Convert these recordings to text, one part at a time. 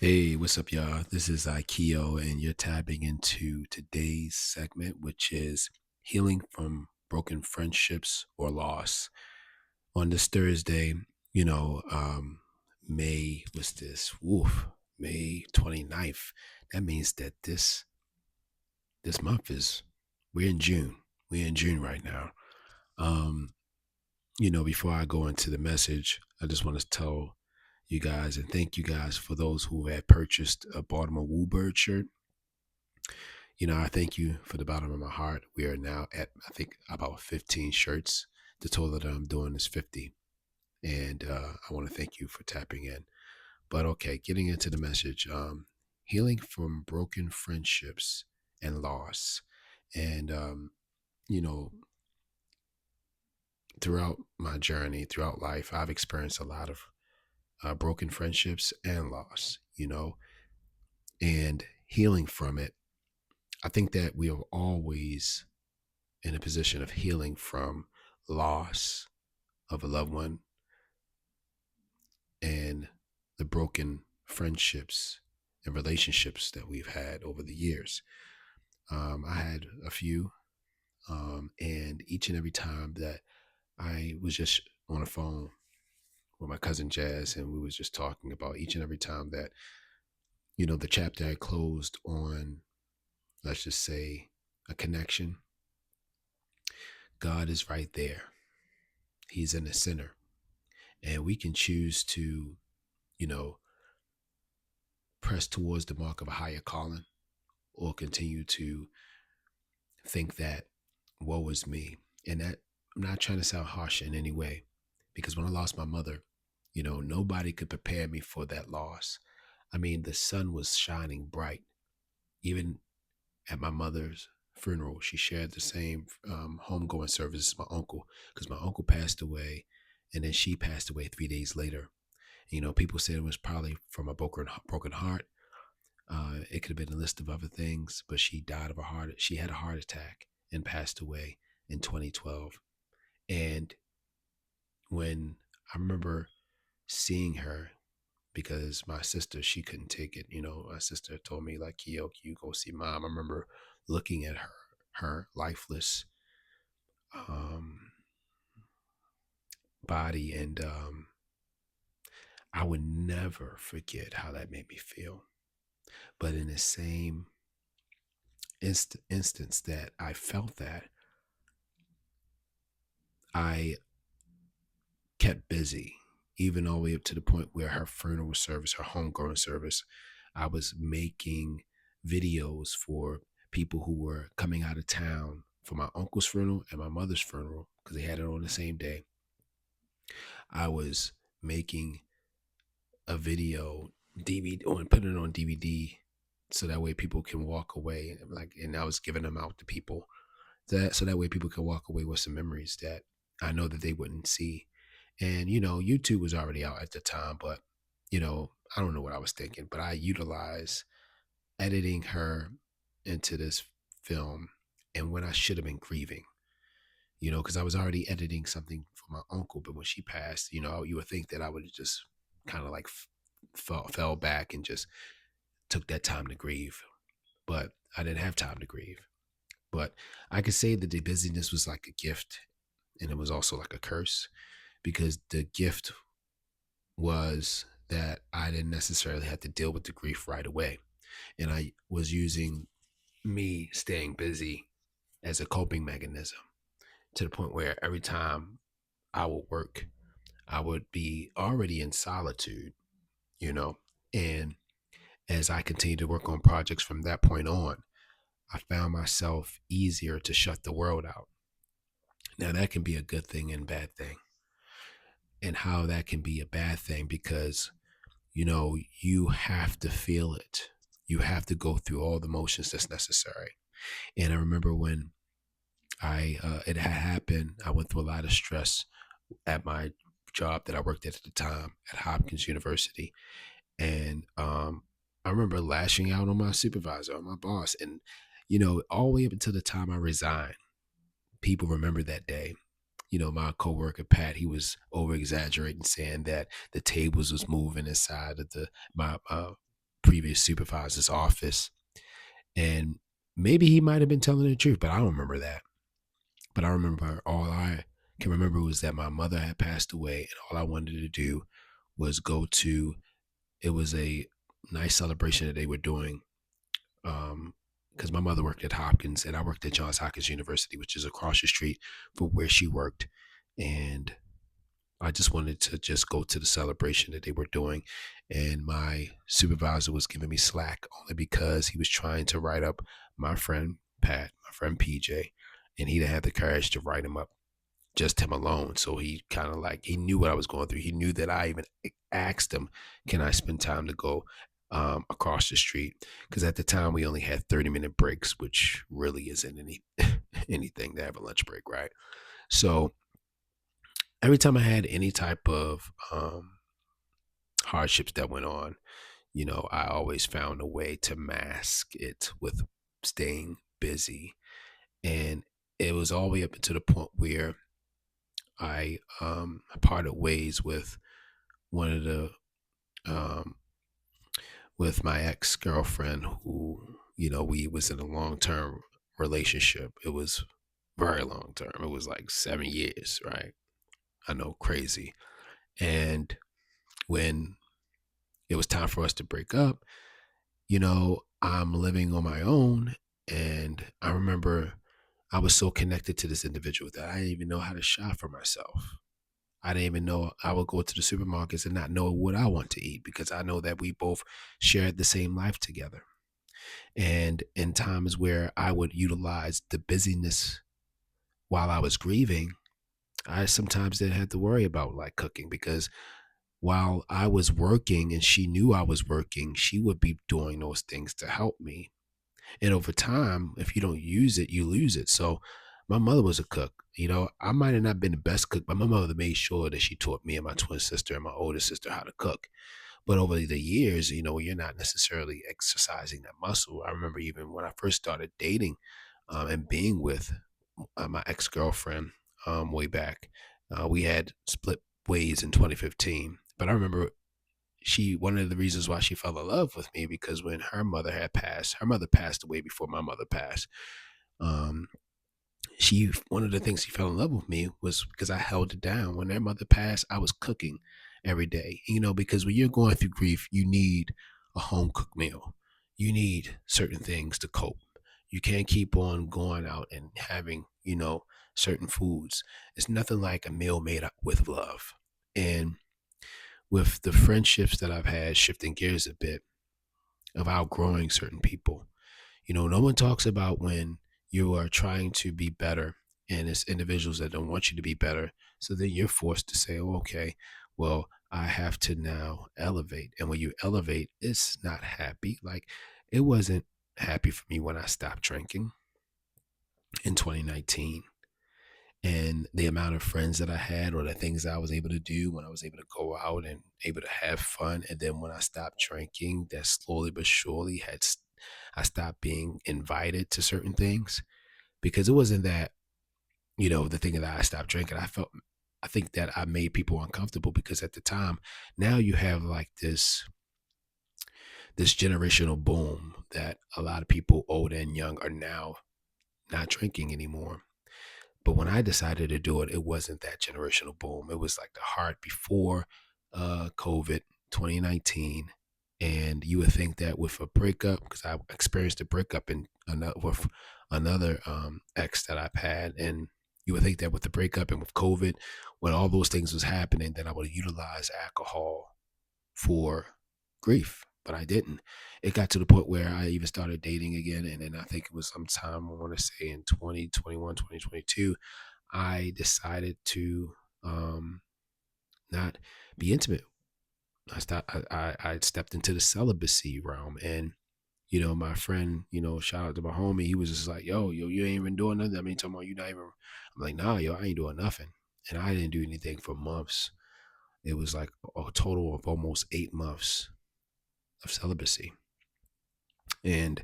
Hey, what's up, y'all? This is Ikeo, and you're tapping into today's segment, which is healing from broken friendships or loss. On this Thursday, you know, May was this, woof, May 29th. That means that this month is, we're in June. We're in June right now. Um, Before I go into the message, I just want to tell you guys and thank you guys for those who had purchased a Baltimore Woolbird shirt. I thank you for the bottom of my heart. We are now at, I think, about 15 shirts. The total that I'm doing is 50. And I want to thank you for tapping in. But okay, getting into the message, healing from broken friendships and loss. And, you know, throughout my journey, throughout life, I've experienced a lot of broken friendships and loss, and healing from it. I think that we are always in a position of healing from loss of a loved one and the broken friendships and relationships that we've had over the years. I had a few, and each and every time that I was just on the phone with my cousin Jazz, and we was just talking about each and every time that the chapter had closed on, let's just say, a connection. God is right there. He's in the center, and we can choose to you know, press towards the mark of a higher calling or continue to think that woe is me. And that I'm not trying to sound harsh in any way because when I lost my mother, nobody could prepare me for that loss. I mean, the sun was shining bright. Even at my mother's funeral, she shared the same homegoing service as my uncle because my uncle passed away and then she passed away 3 days later. People said it was probably from a broken heart. It could have been a list of other things, but she died of a heart. She had a heart attack and passed away in 2012. And when I remember seeing her, because my sister, she couldn't take it. My sister told me like, "Yo, you go see mom." I remember looking at her lifeless um, body, and I would never forget how that made me feel. But in the same instance that I felt that, I kept busy, even all the way up to the point where her funeral service, her homegoing service, I was making videos for people who were coming out of town for my uncle's funeral and my mother's funeral because they had it on the same day. I was making a video DVD and putting it on DVD so that way people can walk away, and I was giving them out to people so that way people can walk away with some memories that I know that they wouldn't see. And YouTube was already out at the time, but I don't know what I was thinking, but I utilized editing her into this film, and when I should have been grieving, because I was already editing something for my uncle, but when she passed, you would think that I would just kind of like fell back and just took that time to grieve, but I didn't have time to grieve. But I could say that the busyness was like a gift, and it was also like a curse, because the gift was that I didn't necessarily have to deal with the grief right away. And I was using me staying busy as a coping mechanism, to the point where every time I would work, I would be already in solitude, you know. And as I continued to work on projects from that point on, I found myself easier to shut the world out. Now, that can be a good thing and bad thing. And how that can be a bad thing because you have to feel it. You have to go through all the motions that's necessary. And I remember when it had happened, I went through a lot of stress at my job that I worked at the time at Hopkins University. And I remember lashing out on my supervisor, on my boss. And, all the way up until the time I resigned, people remember that day. My coworker Pat, he was over exaggerating, saying that the tables was moving inside of my previous supervisor's office. And maybe he might have been telling the truth, but I don't remember that. But I remember, all I can remember was that my mother had passed away, and all I wanted to do was go to, it was a nice celebration that they were doing, because my mother worked at Hopkins and I worked at Johns Hopkins University, which is across the street from where she worked. And I just wanted to just go to the celebration that they were doing. And my supervisor was giving me slack only because he was trying to write up my friend Pat, my friend PJ, and he didn't have the courage to write him up, just him alone. So he kind of like, he knew what I was going through. He knew that I even asked him, can I spend time to go across the street? Because at the time we only had 30-minute breaks, which really isn't anything to have a lunch break, right? So every time I had any type of hardships that went on, I always found a way to mask it with staying busy. And it was all the way up to the point where I parted ways with one of the um, with my ex girlfriend, who we was in a long term relationship. It was very long term. It was like 7 years, right? I know, crazy. And when it was time for us to break up, I'm living on my own, and I remember I was so connected to this individual that I didn't even know how to shop for myself. I didn't even know I would go to the supermarkets and not know what I want to eat, because I know that we both shared the same life together. And in times where I would utilize the busyness while I was grieving, I sometimes didn't have to worry about like cooking, because while I was working and she knew I was working, she would be doing those things to help me. And over time, if you don't use it, you lose it. So my mother was a cook. I might have not been the best cook, but my mother made sure that she taught me and my twin sister and my older sister how to cook. But over the years, you're not necessarily exercising that muscle. I remember even when I first started dating and being with my ex girlfriend way back, we had split ways in 2015. But I remember one of the reasons why she fell in love with me, because when her mother passed away before my mother passed. Um, one of the things she fell in love with me was because I held it down. When their mother passed, I was cooking every day. Because when you're going through grief, you need a home cooked meal. You need certain things to cope. You can't keep on going out and having, certain foods. It's nothing like a meal made up with love. And with the friendships that I've had, shifting gears a bit, of outgrowing certain people, no one talks about when you are trying to be better and it's individuals that don't want you to be better. So then you're forced to say, oh, okay, well, I have to now elevate. And when you elevate, it's not happy. Like, it wasn't happy for me when I stopped drinking in 2019. And the amount of friends that I had, or the things I was able to do when I was able to go out and able to have fun. And then when I stopped drinking, that slowly but surely I stopped being invited to certain things, because it wasn't that, the thing that I stopped drinking. I think that I made people uncomfortable, because at the time, now you have like this generational boom that a lot of people old and young are now not drinking anymore. But when I decided to do it, it wasn't that generational boom. It was like the heart before COVID 2019. And you would think that with a breakup, because I experienced a breakup with another ex that I've had, and you would think that with the breakup and with COVID, when all those things was happening, then I would utilize alcohol for grief, but I didn't. It got to the point where I even started dating again. And then I think it was sometime, I want to say in 2021, 2022, I decided to not be intimate. I stepped into the celibacy realm. And, my friend, shout out to my homie, he was just like, yo, you ain't even doing nothing. I mean, talking about you not even, I'm like, nah, yo, I ain't doing nothing. And I didn't do anything for months. It was like a total of almost 8 months of celibacy. And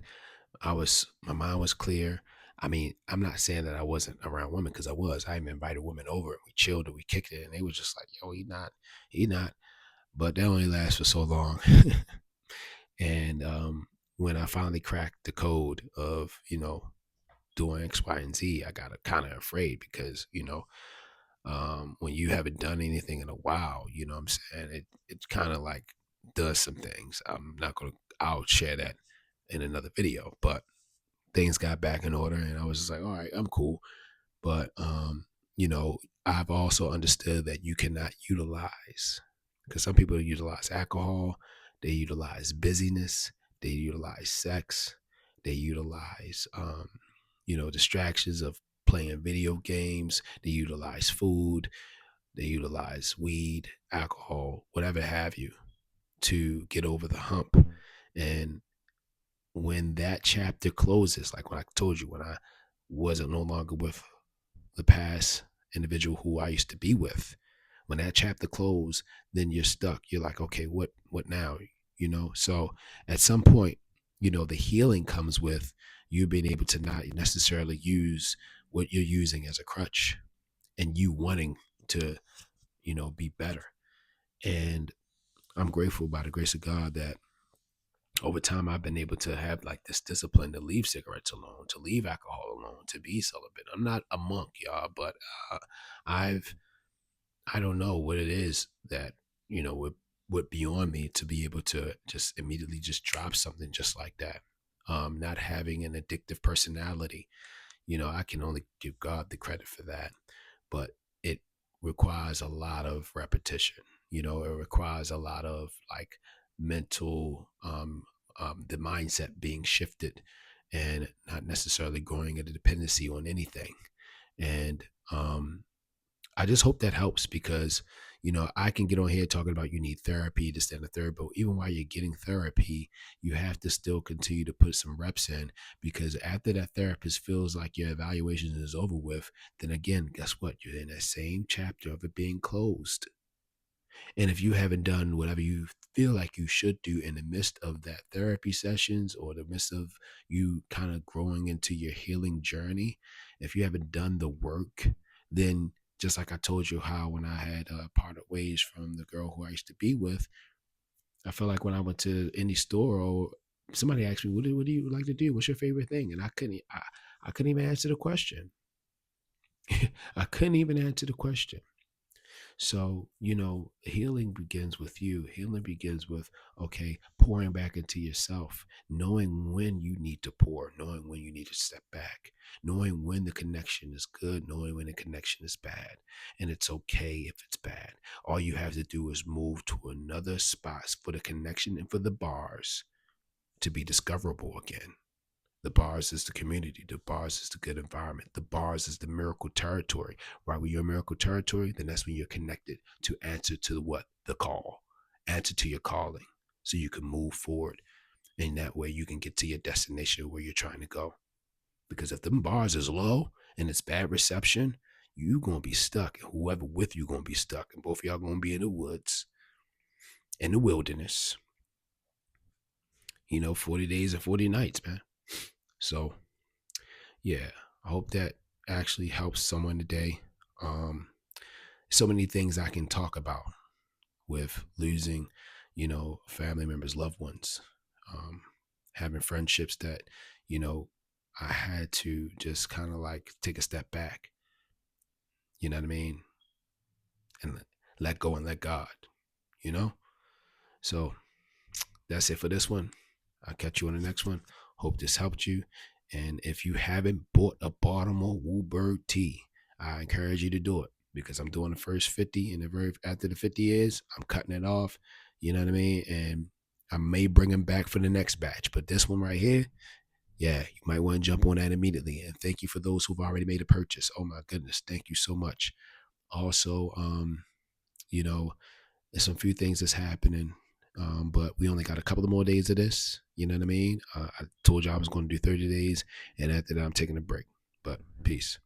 my mind was clear. I mean, I'm not saying that I wasn't around women, because I was. I even invited women over and we chilled and we kicked it. And they was just like, yo, he not. But that only lasts for so long. And when I finally cracked the code of, doing X, Y, and Z, I got kind of afraid because, when you haven't done anything in a while, you know what I'm saying? It kind of like does some things. I'll share that in another video, but things got back in order and I was just like, all right, I'm cool. But, you know, I've also understood that you cannot utilize, because some people utilize alcohol, they utilize busyness, they utilize sex, they utilize, distractions of playing video games, they utilize food, they utilize weed, alcohol, whatever have you, to get over the hump. And when that chapter closes, like when I told you, when I wasn't no longer with the past individual who I used to be with, when that chapter closed, then you're stuck. You're like, okay, what now? So at some point, the healing comes with you being able to not necessarily use what you're using as a crutch, and you wanting to, be better. And I'm grateful by the grace of God that over time I've been able to have like this discipline to leave cigarettes alone, to leave alcohol alone, to be celibate. I'm not a monk, y'all, but I've I don't know what it is that would be on me to be able to just immediately just drop something just like that. Not having an addictive personality, I can only give God the credit for that, but it requires a lot of repetition. It requires a lot of like mental, the mindset being shifted, and not necessarily growing a dependency on anything. And I just hope that helps because, I can get on here talking about you need therapy, this, that, and the third, but even while you're getting therapy, you have to still continue to put some reps in, because after that therapist feels like your evaluation is over with, then again, guess what? You're in that same chapter of it being closed. And if you haven't done whatever you feel like you should do in the midst of that therapy sessions or the midst of you kind of growing into your healing journey, if you haven't done the work, then just like I told you how when I had parted ways from the girl who I used to be with, I feel like when I went to any store or somebody asked me, what do you like to do? What's your favorite thing? And I couldn't even answer the question. I couldn't even answer the question. So, healing begins with you. Healing begins with, okay, pouring back into yourself, knowing when you need to pour, knowing when you need to step back, knowing when the connection is good, knowing when the connection is bad. And it's okay if it's bad. All you have to do is move to another spot for the connection and for the bars to be discoverable again. The bars is the community. The bars is the good environment. The bars is the miracle territory. Right when you're miracle territory, then that's when you're connected to answer to what? The call. Answer to your calling. So you can move forward. And that way you can get to your destination where you're trying to go. Because if them bars is low and it's bad reception, you gonna be stuck. And whoever with you gonna be stuck. And both of y'all gonna be in the woods, in the wilderness. 40 days and 40 nights, man. So yeah, I hope that actually helps someone today. Um, so many things I can talk about with losing, family members, loved ones, having friendships that, you know, I had to just kind of like take a step back, you know what I mean? And let go and let God, you know? So that's it for this one. I'll catch you on the next one. Hope this helped you. And if you haven't bought a Baltimore Woolberg tea, I encourage you to do it because I'm doing the first 50, and after the 50 years, I'm cutting it off. You know what I mean? And I may bring them back for the next batch, but this one right here, yeah, you might want to jump on that immediately. And thank you for those who've already made a purchase. Oh my goodness, thank you so much. Also, you know, there's some few things that's happening, but we only got a couple of more days of this. You know what I mean? I told you I was going to do 30 days, and after that, I'm taking a break. But peace.